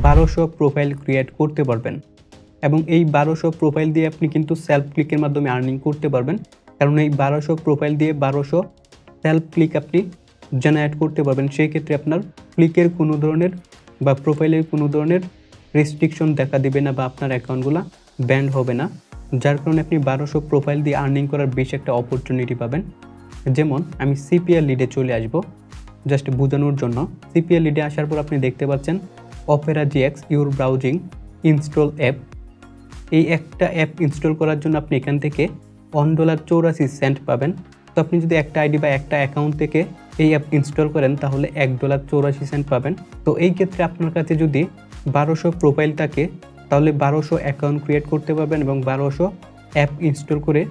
1200 profile create করতে পারবেন এবং এই 1200 প্রোফাইল দিয়ে আপনি কিন্তু সেলফ ক্লিকের মাধ্যমে আর্নিং করতে পারবেন। কারণ এই 1200 প্রোফাইল দিয়ে 1200 সেলফ ক্লিক আপনি জেনারেট করতে পারবেন। সেই ক্ষেত্রে আপনার ক্লিকের কোনো ধরনের বা প্রোফাইলের কোনো ধরনের রেস্ট্রিকশন দেখা দিবে না বা আপনার অ্যাকাউন্টগুলো ব্যান্ড হবে না, যার কারণে আপনি 1200 প্রোফাইল দিয়ে আর্নিং করার বেশ একটা অপরচুনিটি পাবেন। যেমন আমি সিপিআর লিডে চলে আসব জাস্ট বোঝানোর জন্য। সিপিআর লিডে আসার পর আপনি দেখতে পাচ্ছেন Opera GX your browsing install app. এই একটা অ্যাপ ইনস্টল করার জন্য আপনি এখান থেকে $1.84 পাবেন। তো আপনি যদি একটা আইডি বা একটা অ্যাকাউন্ট থেকে এই অ্যাপ ইনস্টল করেন তাহলে $1.84 পাবেন। তো এই ক্ষেত্রে আপনার কাছে যদি 1200 প্রোফাইল থাকে তাহলে 1200 অ্যাকাউন্ট ক্রিয়েট করতে পারবেন এবং 1200 অ্যাপ ইনস্টল করে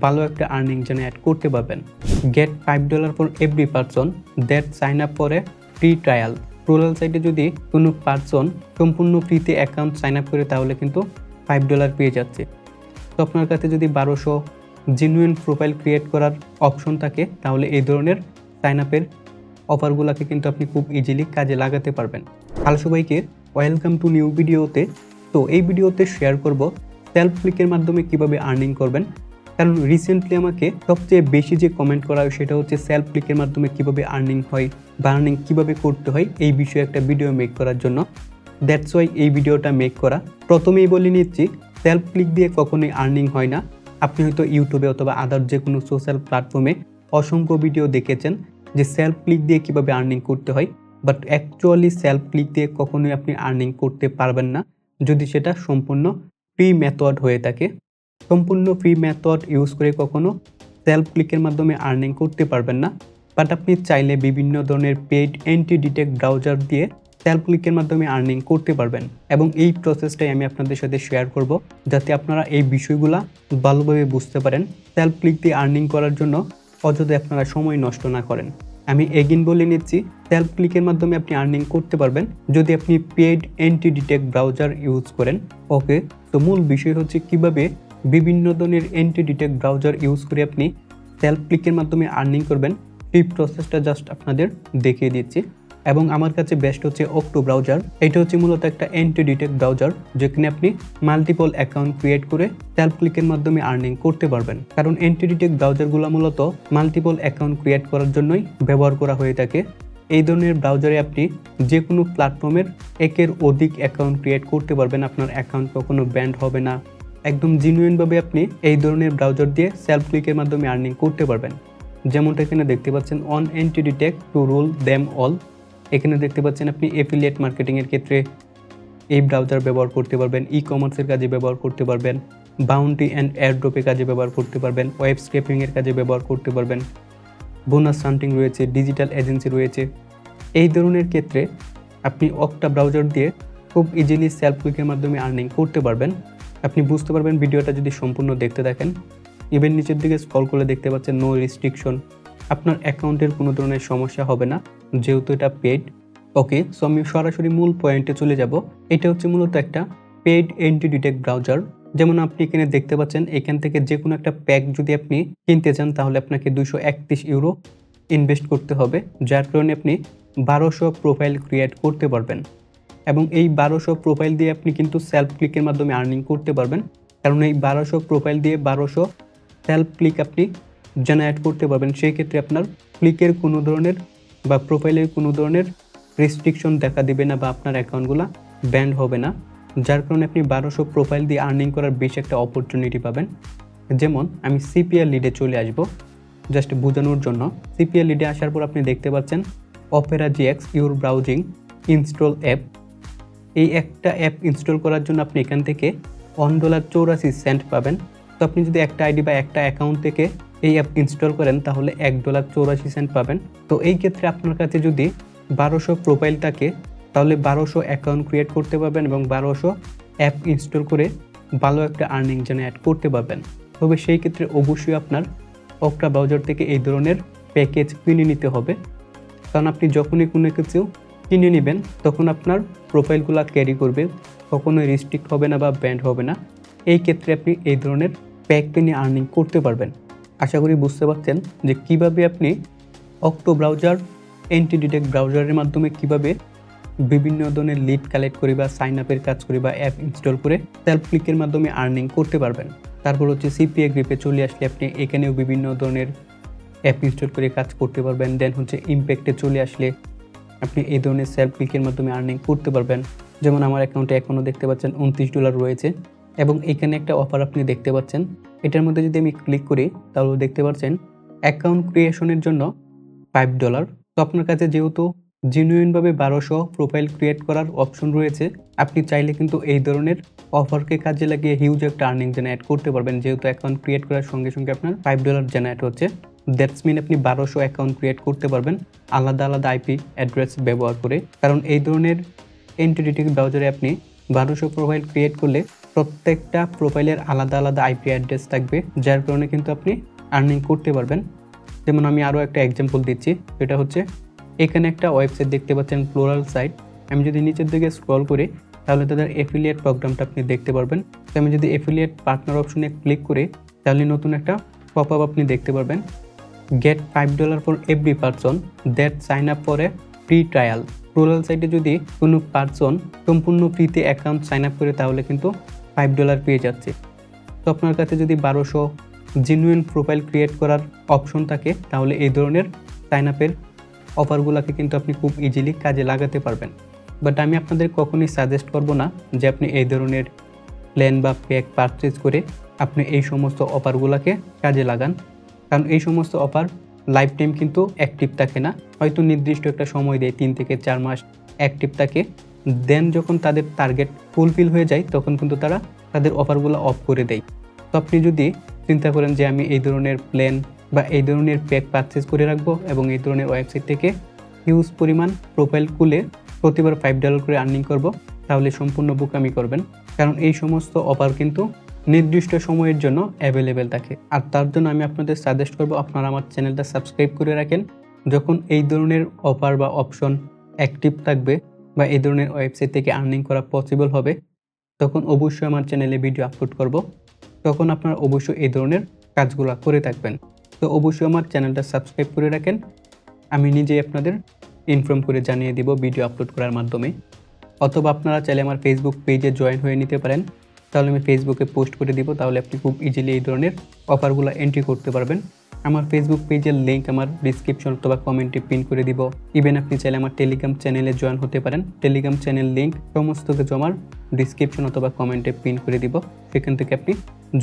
ভালো একটা আর্নিং জেনারেট করতে পারবেন। Get $5 for every person that sign up for a free trial. Profile সাইটে যদি কোনো পারসন সম্পূর্ণ ফ্রিতে অ্যাকাউন্ট সাইন আপ করে তাহলে কিন্তু $5 পেয়ে যাচ্ছে। তো আপনার কাছে যদি 1200 জেনুইন প্রোফাইল ক্রিয়েট করার অপশন থাকে তাহলে এই ধরনের সাইন আপের অফারগুলোকে কিন্তু আপনি খুব ইজিলি কাজে লাগাতে পারবেন। হ্যালো সবাইকে, ওয়েলকাম টু নিউ ভিডিওতে। তো এই ভিডিওতে শেয়ার করব সেলফ ক্লিকের মাধ্যমে কিভাবে আর্নিং করবেন। কারণ রিসেন্টলি আমাকে সবচেয়ে বেশি যে কমেন্ট করা হয় সেটা হচ্ছে সেলফ ক্লিকের মাধ্যমে কিভাবে আর্নিং হয় বা আর্নিং কীভাবে করতে হয় এই বিষয়ে একটা ভিডিও মেক করার জন্য। দ্যাটস ওয়াই এই ভিডিওটা মেক করা। প্রথমেই বলে নিচ্ছি, সেলফ ক্লিক দিয়ে কখনোই আর্নিং হয় না। আপনি হয়তো ইউটিউবে অথবা আদার যে কোনো সোশ্যাল প্ল্যাটফর্মে অসংখ্য ভিডিও দেখেছেন যে সেলফ ক্লিক দিয়ে কিভাবে আর্নিং করতে হয়, বাট অ্যাকচুয়ালি সেলফ ক্লিক দিয়ে কখনোই আপনি আর্নিং করতে পারবেন না যদি সেটা সম্পূর্ণ ফ্রি মেথড হয়ে থাকে। সম্পূর্ণ ফ্রি মেথড ইউজ করে কখনো সেলফ ক্লিকের মাধ্যমে আর্নিং করতে পারবেন না। বাট আপনি চাইলে বিভিন্ন ধরনের পেইড অ্যান্টি ডিটেক্ট ব্রাউজার দিয়ে সেলফ ক্লিকের মাধ্যমে আর্নিং করতে পারবেন এবং এই প্রসেসটাই আমি আপনাদের সাথে শেয়ার করব যাতে আপনারা এই বিষয়গুলা ভালোভাবে বুঝতে পারেন। সেলফ ক্লিক দিয়ে আর্নিং করার জন্য অযথা আপনারা সময় নষ্ট না করেন। আমি এগেইন বলে নিচ্ছি, সেলফ ক্লিকের মাধ্যমে আপনি আর্নিং করতে পারবেন যদি আপনি paid anti detect browser use করেন। ওকে, তো মূল বিষয় হচ্ছে কিভাবে বিভিন্ন ধরনের অ্যান্টি ডিটেক্ট ব্রাউজার ইউজ করে আপনি সেলফ ক্লিকের মাধ্যমে আর্নিং করবেন। এই প্রসেসটা জাস্ট আপনাদের দেখিয়ে দিচ্ছি এবং আমার কাছে বেস্ট হচ্ছে অক্টো ব্রাউজার। এটা হচ্ছে মূলত একটা অ্যান্টি ডিটেক্ট ব্রাউজার যেখানে আপনি মাল্টিপল অ্যাকাউন্ট ক্রিয়েট করে সেলফ ক্লিকের মাধ্যমে আর্নিং করতে পারবেন। কারণ অ্যান্টি ডিটেক্ট ব্রাউজারগুলো মূলত মাল্টিপল অ্যাকাউন্ট ক্রিয়েট করার জন্যই ব্যবহার করা হয়ে থাকে। এই ধরনের ব্রাউজারে আপনি যে কোনো প্ল্যাটফর্মের একের অধিক অ্যাকাউন্ট ক্রিয়েট করতে পারবেন। আপনার অ্যাকাউন্ট কখনো ব্যান্ড হবে না। একদম জেনুইনভাবে আপনি এই ধরনের ব্রাউজার দিয়ে সেলফ ক্লিকের মাধ্যমে আর্নিং করতে পারবেন। যেমনটা এখানে দেখতে পাচ্ছেন, on anti detect to rule them all. এখানে দেখতে পাচ্ছেন আপনি এফিলিয়েট মার্কেটিংয়ের ক্ষেত্রে এই ব্রাউজার ব্যবহার করতে পারবেন, ই কমার্সের কাজে ব্যবহার করতে পারবেন, বাউন্টি অ্যান্ড এয়ারড্রপের কাজে ব্যবহার করতে পারবেন, ওয়েব স্ক্রেপিংয়ের কাজে ব্যবহার করতে পারবেন, বোনাস হান্টিং রয়েছে, ডিজিটাল এজেন্সি রয়েছে। এই ধরনের ক্ষেত্রে আপনি অক্টা ব্রাউজার দিয়ে খুব ইজিলি সেলফ ক্লিকের মাধ্যমে আর্নিং করতে পারবেন। আপনি বুঝতে পারবেন ভিডিওটা যদি সম্পূর্ণ দেখতে থাকেন। ইভেন নিচের দিকে স্ক্রল করলে দেখতে পাচ্ছেন নো রেস্ট্রিকশন। আপনার অ্যাকাউন্টের কোনো ধরনের সমস্যা হবে না যেহেতু এটা পেড। ওকে, সো আমি সরাসরি মূল পয়েন্টে চলে যাব। এটা হচ্ছে মূলত একটা পেড অ্যান্টি ডিটেক্ট ব্রাউজার। যেমন আপনি এখানে দেখতে পাচ্ছেন, এখান থেকে যে কোনো একটা প্যাক যদি আপনি কিনতে চান তাহলে আপনাকে €231 ইনভেস্ট করতে হবে, যার কারণে আপনি 1200 প্রোফাইল ক্রিয়েট করতে পারবেন এবং এই 1200 প্রোফাইল দিয়ে আপনি কিন্তু সেলফ ক্লিকের মাধ্যমে আর্নিং করতে পারবেন। কারণ এই 1200 প্রোফাইল দিয়ে 1200 সেলফ ক্লিক আপনি জেনারেট করতে পারবেন। সেই ক্ষেত্রে আপনার ক্লিকের কোনো ধরনের বা প্রোফাইলের কোনো ধরনের রেস্ট্রিকশন দেখা দিবে না বা আপনার অ্যাকাউন্টগুলো ব্যান্ড হবে না, যার কারণে আপনি 1200 প্রোফাইল দিয়ে আর্নিং করার বেশ একটা অপরচুনিটি পাবেন। যেমন আমি সিপিআর লিডে চলে আসব জাস্ট বোঝানোর জন্য। সিপিআর লিডে আসার পর আপনি দেখতে পাচ্ছেন Opera GX your browsing install app. এই একটা অ্যাপ ইনস্টল করার জন্য আপনি এখান থেকে $1.84 পাবেন। তো আপনি যদি একটা আইডি বা একটা অ্যাকাউন্ট থেকে এই অ্যাপ ইনস্টল করেন তাহলে $1.84 পাবেন। তো এই ক্ষেত্রে আপনার কাছে যদি 1200 প্রোফাইল থাকে তাহলে 1200 অ্যাকাউন্ট ক্রিয়েট করতে পারবেন এবং 1200 অ্যাপ ইনস্টল করে ভালো একটা আর্নিং জেনারেট করতে পারবেন। তবে সেই ক্ষেত্রে অবশ্যই আপনার অক্টা ব্রাউজার থেকে এই ধরনের প্যাকেজ কিনে নিতে হবে। কারণ আপনি যখনই কোনো কিছু কিনে নেবেন তখন আপনার প্রোফাইলগুলো ক্যারি করবে, কখনোই রেস্ট্রিক্ট হবে না বা ব্যান্ড হবে না। এই ক্ষেত্রে আপনি এই ধরনের প্যাক কিনে আর্নিং করতে পারবেন। আশা করি বুঝতে পারছেন যে কিভাবে আপনি অক্টো ব্রাউজার অ্যান্টি ডিটেক্ট ব্রাউজারের মাধ্যমে কিভাবে বিভিন্ন ধরনের লিড কালেক্ট করি বা সাইন আপের কাজ করি বা অ্যাপ ইনস্টল করে সেলফ ক্লিকের মাধ্যমে আর্নিং করতে পারবেন। তারপর হচ্ছে সিপিএ গ্রিপে চলে আসলে আপনি এখানেও বিভিন্ন ধরনের অ্যাপ ইনস্টল করে কাজ করতে পারবেন। দেন হচ্ছে ইম্প্যাক্টে চলে আসলে আপনি এই ধরনের সেলফ ক্লিকের মাধ্যমে আর্নিং করতে পারবেন। যেমন আমার অ্যাকাউন্টে এখনও দেখতে পাচ্ছেন $29 রয়েছে এবং এখানে একটা অফার আপনি দেখতে পাচ্ছেন। এটার মধ্যে যদি আমি ক্লিক করি তাহলে দেখতে পাচ্ছেন অ্যাকাউন্ট ক্রিয়েশনের জন্য $5। তো আপনার কাছে যেহেতু জেনুইনভাবে 1200 প্রোফাইল ক্রিয়েট করার অপশন রয়েছে, আপনি চাইলে কিন্তু এই ধরনের অফারকে কাজে লাগিয়ে হিউজ একটা আর্নিং জেনারেট করতে পারবেন। যেহেতু অ্যাকাউন্ট ক্রিয়েট করার সঙ্গে সঙ্গে আপনার $5 জেনারেট হচ্ছে, দ্যাটস মিন আপনি 1200 অ্যাকাউন্ট ক্রিয়েট করতে পারবেন আলাদা আলাদা আইপি অ্যাড্রেস ব্যবহার করে। কারণ এই ধরনের এন্টিটি ব্রাউজারে আপনি 1200 প্রোফাইল ক্রিয়েট করলে প্রত্যেকটা প্রোফাইলের আলাদা আলাদা আইপি অ্যাড্রেস থাকবে, যার কারণে কিন্তু আপনি আর্নিং করতে পারবেন। যেমন আমি আরও একটা এক্সাম্পল দিচ্ছি, সেটা হচ্ছে এখানে একটা ওয়েবসাইট দেখতে পাচ্ছেন প্লোরাল সাইট। আমি যদি নিচের দিকে স্ক্রল করি তাহলে তাদের এফিলিয়েট প্রোগ্রামটা আপনি দেখতে পারবেন। তো আমি যদি এফিলিয়েট পার্টনার অপশনে ক্লিক করি তাহলে নতুন একটা পপ আপ আপনি দেখতে পারবেন, get $5 for every person that sign up for a free trial. প্লোরাল সাইটে যদি কোনো পারসন সম্পূর্ণ ফ্রিতে অ্যাকাউন্ট সাইন আপ করে তাহলে কিন্তু $5 পেয়ে যাচ্ছে। তো আপনার কাছে যদি 1200 জেনুইন প্রোফাইল ক্রিয়েট করার অপশন থাকে তাহলে এই ধরনের সাইন আপের অফারগুলোকে কিন্তু আপনি খুব ইজিলি কাজে লাগাতে পারবেন। বাট আমি আপনাদের কখনোই সাজেস্ট করব না যে আপনি এই ধরনের প্ল্যান বা প্যাক পারচেজ করে আপনি এই সমস্ত অফারগুলোকে কাজে লাগান, কারণ এই সমস্ত অফার লাইফ টাইম কিন্তু অ্যাক্টিভ থাকে না। হয়তো নির্দিষ্ট একটা সময় দেয়, 3 থেকে 4 মাস অ্যাক্টিভ থাকে। দেন যখন তাদের টার্গেট ফুলফিল হয়ে যায় তখন কিন্তু তারা তাদের অফারগুলো অফ করে দেয়। তো আপনি যদি চিন্তা করেন যে আমি এই ধরনের প্ল্যান বা এই ধরনের প্যাক পারচেজ করে রাখবো এবং এই ধরনের ওয়েবসাইট থেকে হিউজ পরিমাণ প্রোফাইল খুলে প্রতিবার $5 করে আর্নিং করব, তাহলে সম্পূর্ণ বোকামি করবেন। কারণ এই সমস্ত অফার কিন্তু নির্দিষ্ট সময়ের জন্য অ্যাভেলেবেল থাকে। আর তার জন্য আমি আপনাদের সাজেস্ট করব আপনারা আমার চ্যানেলটা সাবস্ক্রাইব করে রাখেন। যখন এই ধরনের অফার বা অপশন অ্যাক্টিভ থাকবে বা এই ধরনের ওয়েবসাইট থেকে আর্নিং করা পসিবল হবে তখন অবশ্যই আমার চ্যানেলে ভিডিও আপলোড করব। তখন আপনারা অবশ্যই এই ধরনের কাজগুলো করে থাকবেন। তো অবশ্যই আমার চ্যানেলটা সাবস্ক্রাইব করে রাখেন, আমি নিজেই আপনাদের ইনফর্ম করে জানিয়ে দিব ভিডিও আপলোড করার মাধ্যমে। অথবা আপনারা চাইলে আমার ফেসবুক পেজে জয়েন হয়ে নিতে পারেন, তাহলে আমি ফেসবুকে পোস্ট করে দিব, তাহলে আপনি খুব ইজিলি এই ধরনের অফারগুলো এন্ট্রি করতে পারবেন। আমার ফেসবুক পেজের লিঙ্ক আমার ডিসক্রিপশন অথবা কমেন্টে পিন করে দিব। ইভেন আপনি চাইলে আমার টেলিগ্রাম চ্যানেলে জয়েন হতে পারেন, টেলিগ্রাম চ্যানেল লিঙ্ক সমস্ত কিছু আমার ডিসক্রিপশন অথবা কমেন্টে পিন করে দিব, সেখান থেকে আপনি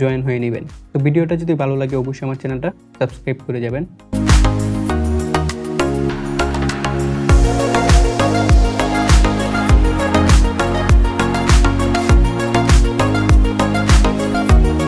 জয়েন হয়ে নেবেন। তো ভিডিওটা যদি ভালো লাগে অবশ্যই আমার চ্যানেলটা সাবস্ক্রাইব করে যাবেন।